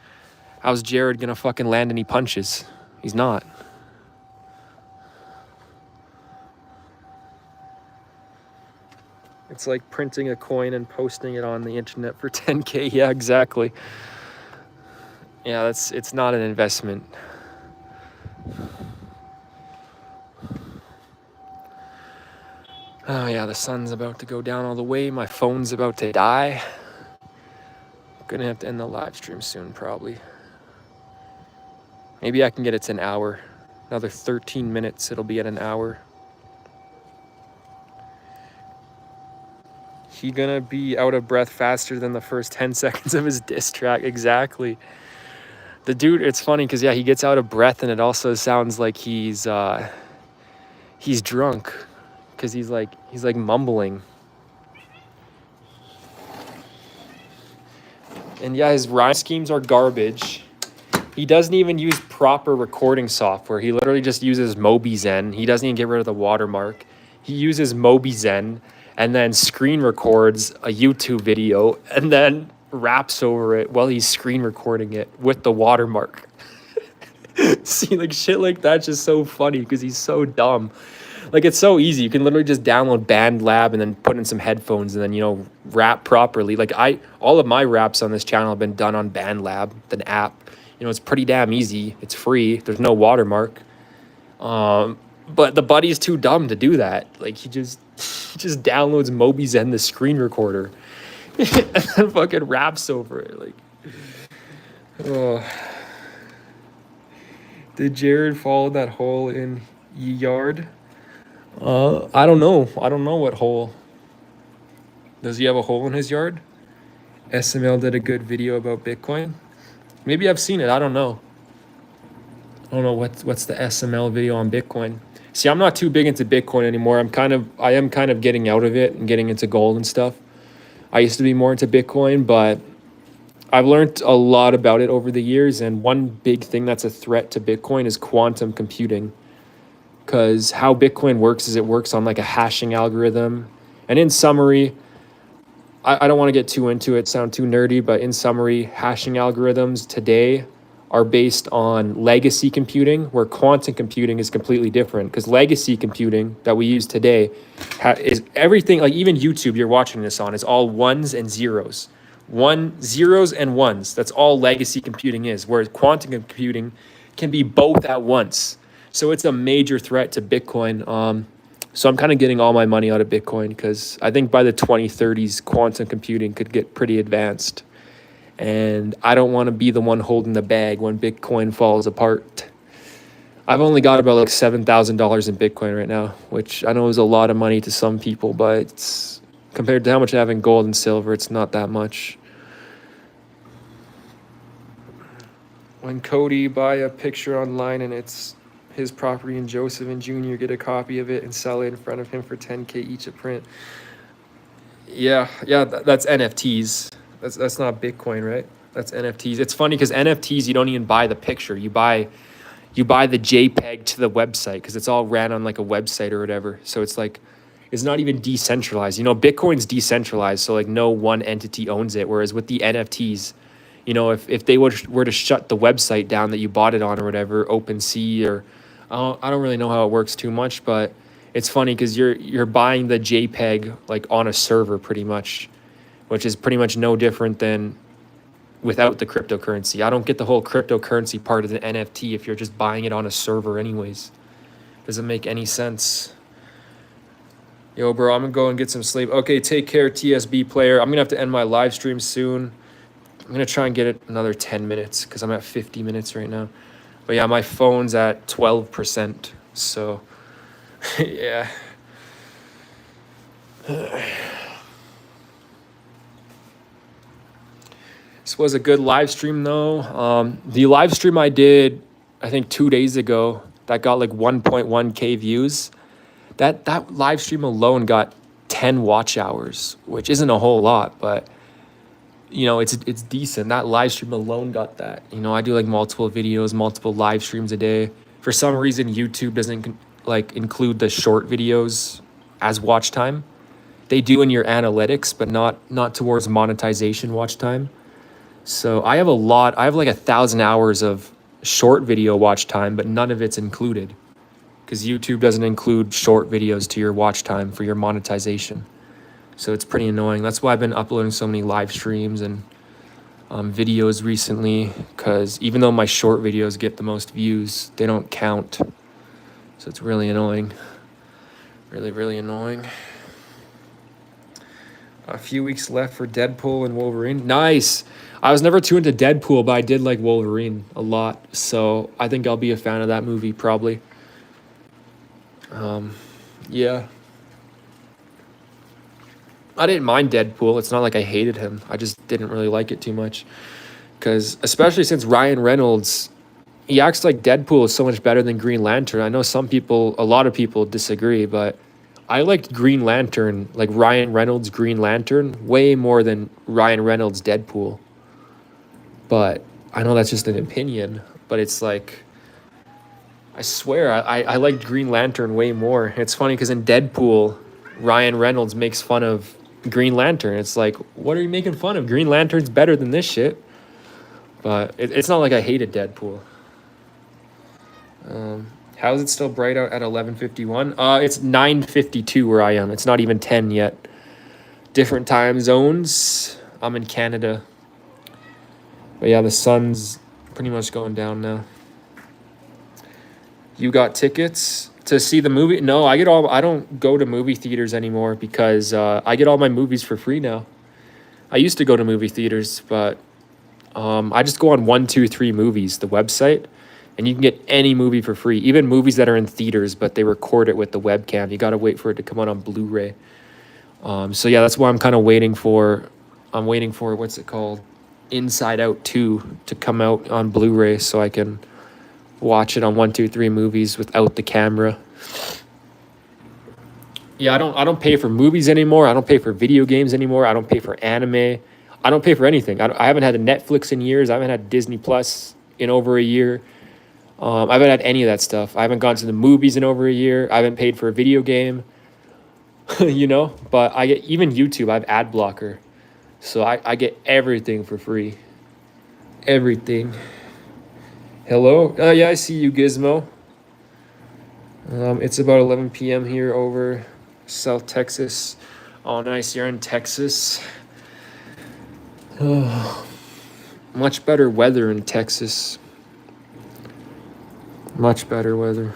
how's Jared gonna fucking land any punches? He's not. It's like printing a coin and posting it on the internet for 10K. Yeah, exactly. Yeah, it's not an investment. Oh yeah, the sun's about to go down all the way. My phone's about to die. Gonna have to end the live stream soon, probably. Maybe I can get it to an hour. Another 13 minutes, it'll be at an hour. He gonna be out of breath faster than the first 10 seconds of his diss track. Exactly. The dude, it's funny because yeah, he gets out of breath and it also sounds like he's drunk because he's like mumbling. And yeah, his rhyme schemes are garbage. He doesn't even use proper recording software. He literally just uses MobiZen. He doesn't even get rid of the watermark. He uses MobiZen and then screen records a YouTube video and then raps over it while he's screen recording it with the watermark. See, like shit like that's just so funny because he's so dumb. Like it's so easy. You can literally just download BandLab and then put in some headphones and then, you know, rap properly. Like all of my raps on this channel have been done on BandLab, the app. You know, it's pretty damn easy. It's free. There's no watermark. But the buddy's too dumb to do that. Like he just downloads MobiZen, the screen recorder, and then fucking raps over it. Like, oh. Did Jared fall in that hole in ye yard? I don't know. I don't know what hole. Does he have a hole in his yard? SML did a good video about Bitcoin. Maybe I've seen it. I don't know. I don't know what's the SML video on Bitcoin. See, I'm not too big into Bitcoin anymore. I am kind of getting out of it and getting into gold and stuff. I used to be more into Bitcoin, but I've learned a lot about it over the years. And one big thing that's a threat to Bitcoin is quantum computing. Because how Bitcoin works is it works on like a hashing algorithm. And in summary, I don't want to get too into it, sound too nerdy, but in summary, hashing algorithms today are based on legacy computing, where quantum computing is completely different. Because legacy computing that we use today is everything, like even YouTube you're watching this on, is all ones and zeros. Zeros and ones. That's all legacy computing is, whereas quantum computing can be both at once. So it's a major threat to Bitcoin. So I'm kind of getting all my money out of Bitcoin because I think by the 2030s, quantum computing could get pretty advanced. And I don't want to be the one holding the bag when Bitcoin falls apart. I've only got about like $7,000 in Bitcoin right now, which I know is a lot of money to some people, but it's, compared to how much I have in gold and silver, it's not that much. When Cody buy a picture online and it's his property and Joseph and Junior get a copy of it and sell it in front of him for 10K each a print. Yeah, that's NFTs. That's not Bitcoin, right? That's NFTs. It's funny because NFTs, you don't even buy the picture. You buy the JPEG to the website because it's all ran on like a website or whatever. So it's like, it's not even decentralized. You know, Bitcoin's decentralized, so like no one entity owns it. Whereas with the NFTs, you know, if they were to shut the website down that you bought it on or whatever, OpenSea or I don't really know how it works too much, but it's funny because you're buying the JPEG like on a server pretty much, which is pretty much no different than without the cryptocurrency. I don't get the whole cryptocurrency part of the NFT if you're just buying it on a server anyways. Doesn't make any sense. Yo, bro, I'm gonna go and get some sleep. Okay, take care, TSB player. I'm gonna have to end my live stream soon. I'm gonna try and get it another 10 minutes because I'm at 50 minutes right now. But yeah, my phone's at 12%. So yeah. This was a good live stream though. The live stream I did, I think 2 days ago, that got like 1.1K views. That live stream alone got 10 watch hours, which isn't a whole lot, but you know, it's decent. That live stream alone got that. You know, I do like multiple videos, multiple live streams a day. For some reason, YouTube doesn't like include the short videos as watch time. They do in your analytics, but not towards monetization watch time. So I have a lot. I have like 1,000 hours of short video watch time, but none of it's included because YouTube doesn't include short videos to your watch time for your monetization. So it's pretty annoying. That's why I've been uploading so many live streams and videos recently, because even though my short videos get the most views, they don't count. So it's really annoying. Really, really annoying. A few weeks left for Deadpool and Wolverine. Nice. I was never too into Deadpool, but I did like Wolverine a lot. So I think I'll be a fan of that movie probably. Yeah. I didn't mind Deadpool. It's not like I hated him. I just didn't really like it too much. Because especially since Ryan Reynolds, he acts like Deadpool is so much better than Green Lantern. I know a lot of people disagree, but I liked Green Lantern, like Ryan Reynolds' Green Lantern, way more than Ryan Reynolds' Deadpool. But I know that's just an opinion, but it's like, I swear, I liked Green Lantern way more. It's funny because in Deadpool, Ryan Reynolds makes fun of Green Lantern. It's like, what are you making fun of? Green Lantern's better than this shit. But it's not like I hated Deadpool. How is it still bright out at 11:51? It's 9:52 where I am. It's not even 10 yet. Different time zones. I'm in Canada. But yeah, the sun's pretty much going down now. You got tickets to see the movie? No, I don't go to movie theaters anymore because I get all my movies for free now. I used to go to movie theaters, but I just go on 123 Movies, the website, and you can get any movie for free, even movies that are in theaters, but they record it with the webcam. You got to wait for it to come out on Blu-ray. So yeah, that's why I'm kind of waiting for. I'm waiting for what's it called, Inside Out 2 to come out on Blu-ray so I can watch it on 123 Movies without the camera. Yeah, I don't pay for movies anymore. I don't pay for video games anymore. I don't pay for anime. I don't pay for anything. I haven't had a Netflix in years. I haven't had Disney Plus in over a year. I haven't had any of that stuff. I haven't gone to the movies in over a year. I haven't paid for a video game. You know, but I get even YouTube. I have ad blocker, so I get everything for free. Everything. Hello. Yeah, I see you, Gizmo. It's about 11 p.m. here over South Texas. Oh, nice. You're in Texas. Oh, much better weather in Texas. Much better weather.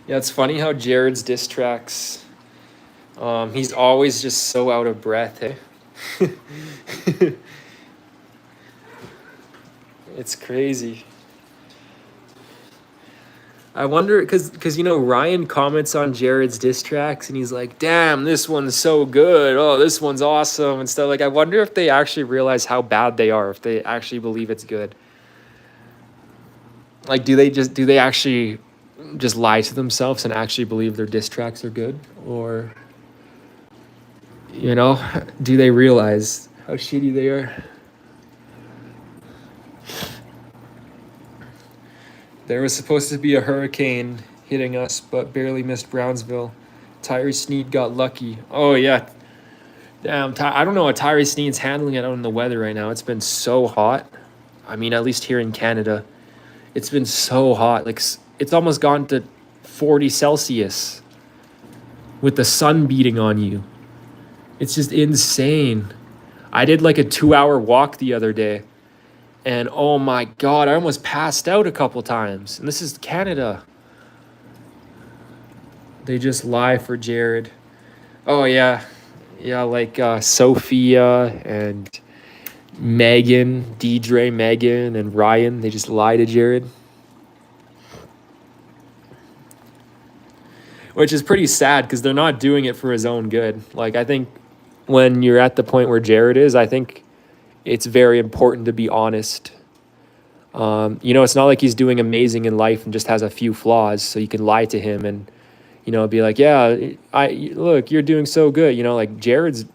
Yeah, it's funny how Jared's diss tracks. He's always just so out of breath, eh? It's crazy. I wonder, because you know, Ryan comments on Jared's diss tracks and he's like, damn, this one's so good. Oh, this one's awesome and stuff. Like, I wonder if they actually realize how bad they are, if they actually believe it's good. Like, do they actually just lie to themselves and actually believe their diss tracks are good? Or, you know, do they realize how shitty they are? There was supposed to be a hurricane hitting us, but barely missed Brownsville. Tyree Sneed got lucky. Oh, yeah. Damn, I don't know how Tyree Sneed's handling it out in the weather right now. It's been so hot. I mean, at least here in Canada. It's been so hot. Like, it's almost gone to 40 Celsius with the sun beating on you. It's just insane. I did like a 2-hour walk the other day. And oh my God, I almost passed out a couple times. And this is Canada. They just lie for Jared. Oh yeah, yeah, like Sophia and Megan, Deidre, Megan, and Ryan. They just lie to Jared, which is pretty sad because they're not doing it for his own good. Like I think when you're at the point where Jared is, I think it's very important to be honest. It's not like he's doing amazing in life and just has a few flaws, so you can lie to him and be like, yeah, I look, you're doing so good. Like Jared's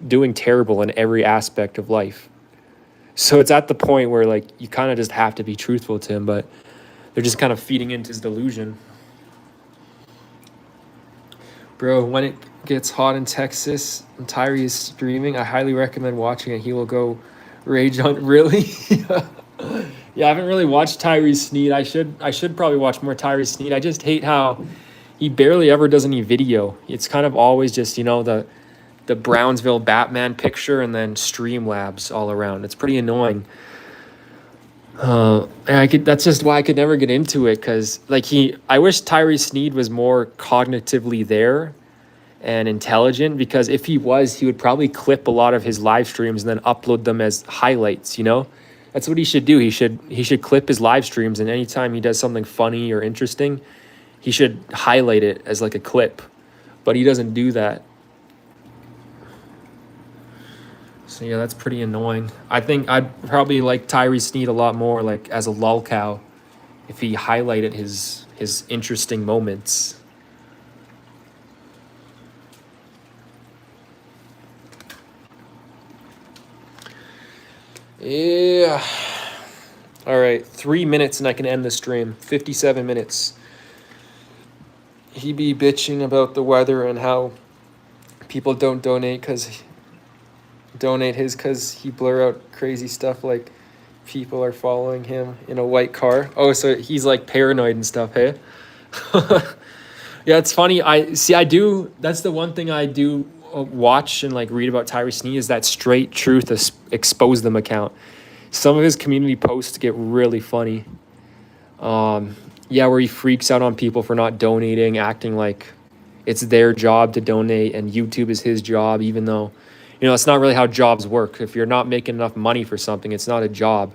doing terrible in every aspect of life. So it's at the point where like you kind of just have to be truthful to him, but they're just kind of feeding into his delusion. Bro, when it gets hot in Texas and Tyree is streaming, I highly recommend watching it. He will go rage on really. Yeah, I haven't really watched Tyree Sneed. I should probably watch more Tyree Sneed. I just hate how he barely ever does any video. It's kind of always just, the Brownsville Batman picture and then Streamlabs all around. It's pretty annoying. That's just why I could never get into it, because I wish Tyree Sneed was more cognitively there and intelligent, because if he was, he would probably clip a lot of his live streams and then upload them as highlights. That's what he should do. He should clip his live streams, and anytime he does something funny or interesting, he should highlight it as like a clip. But he doesn't do that. So yeah, that's pretty annoying. I think I'd probably like Tyree Sneed a lot more like as a lol cow if he highlighted his interesting moments. Yeah. All right, 3 minutes and I can end the stream. 57 minutes. He be bitching about the weather and how people don't donate because he blur out crazy stuff like people are following him in a white car. Oh, so he's like paranoid and stuff, hey? Yeah, it's funny. That's the one thing I do watch and like read about Tyree Sneed is that Straight Truth Expose Them account. Some of his community posts get really funny. Yeah, where he freaks out on people for not donating, acting like it's their job to donate and YouTube is his job, even though, it's not really how jobs work. If you're not making enough money for something, it's not a job.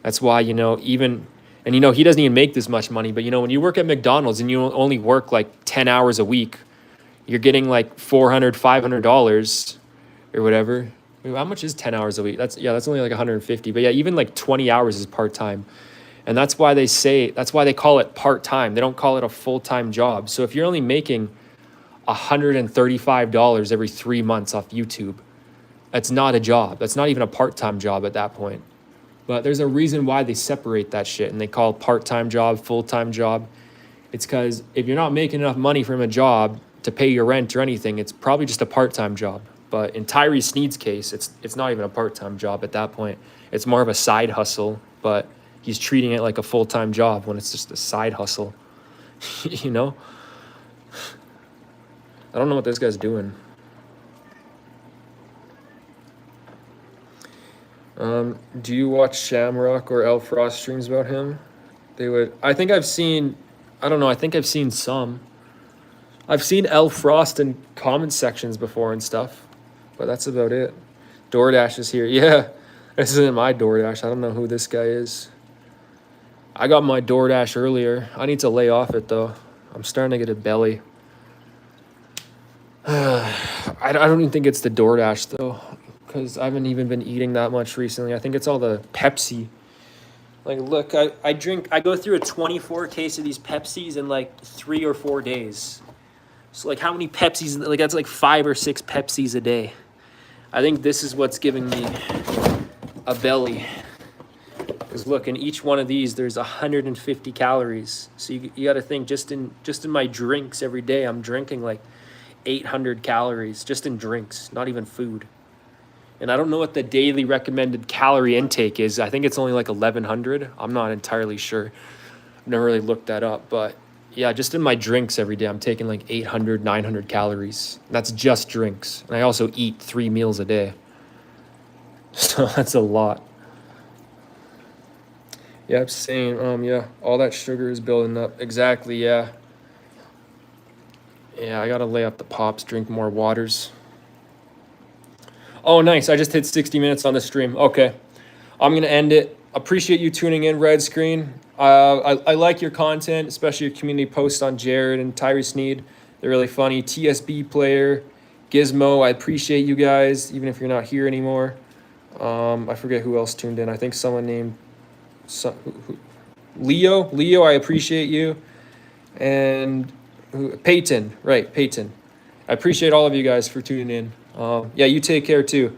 That's why, he doesn't even make this much money, but, when you work at McDonald's and you only work like 10 hours a week, you're getting like $400, $500 or whatever. How much is 10 hours a week? That's only like 150. But yeah, even like 20 hours is part-time. And that's why they call it part-time. They don't call it a full-time job. So if you're only making $135 every 3 months off YouTube, that's not a job. That's not even a part-time job at that point. But there's a reason why they separate that shit and they call part-time job, full-time job. It's because if you're not making enough money from a job to pay your rent or anything, it's probably just a part-time job. But in Tyree Sneed's case, it's not even a part-time job at that point. It's more of a side hustle, but he's treating it like a full-time job when it's just a side hustle. I don't know what this guy's doing. Do you watch Shamrock or El Frost streams about him? I think I've seen some. I've seen El Frost in comment sections before and stuff, but that's about it. DoorDash is here. Yeah, this isn't my DoorDash. I don't know who this guy is. I got my DoorDash earlier. I need to lay off it though. I'm starting to get a belly. I don't even think it's the DoorDash though, because I haven't even been eating that much recently. I think it's all the Pepsi. Like, look, I go through a 24 case of these Pepsis in like 3 or 4 days. So like how many Pepsis, like that's like 5 or 6 Pepsis a day. I think this is what's giving me a belly. Because look, in each one of these, there's 150 calories. So you got to think just in my drinks every day, I'm drinking like 800 calories just in drinks, not even food. And I don't know what the daily recommended calorie intake is. I think it's only like 1,100. I'm not entirely sure. I've never really looked that up. But yeah, just in my drinks every day, I'm taking like 800, 900 calories. That's just drinks. And I also eat 3 meals a day. So that's a lot. Yeah, I'm saying, yeah, all that sugar is building up. Exactly, yeah. Yeah, I gotta lay up the pops, drink more waters. Oh, nice. I just hit 60 minutes on the stream. Okay. I'm going to end it. Appreciate you tuning in, Red Screen. I like your content, especially your community posts on Jared and Tyree Sneed. They're really funny. TSB Player, Gizmo, I appreciate you guys, even if you're not here anymore. I forget who else tuned in. I think someone named Leo. Leo, I appreciate you. And Peyton, right, Peyton. I appreciate all of you guys for tuning in. Yeah, you take care too.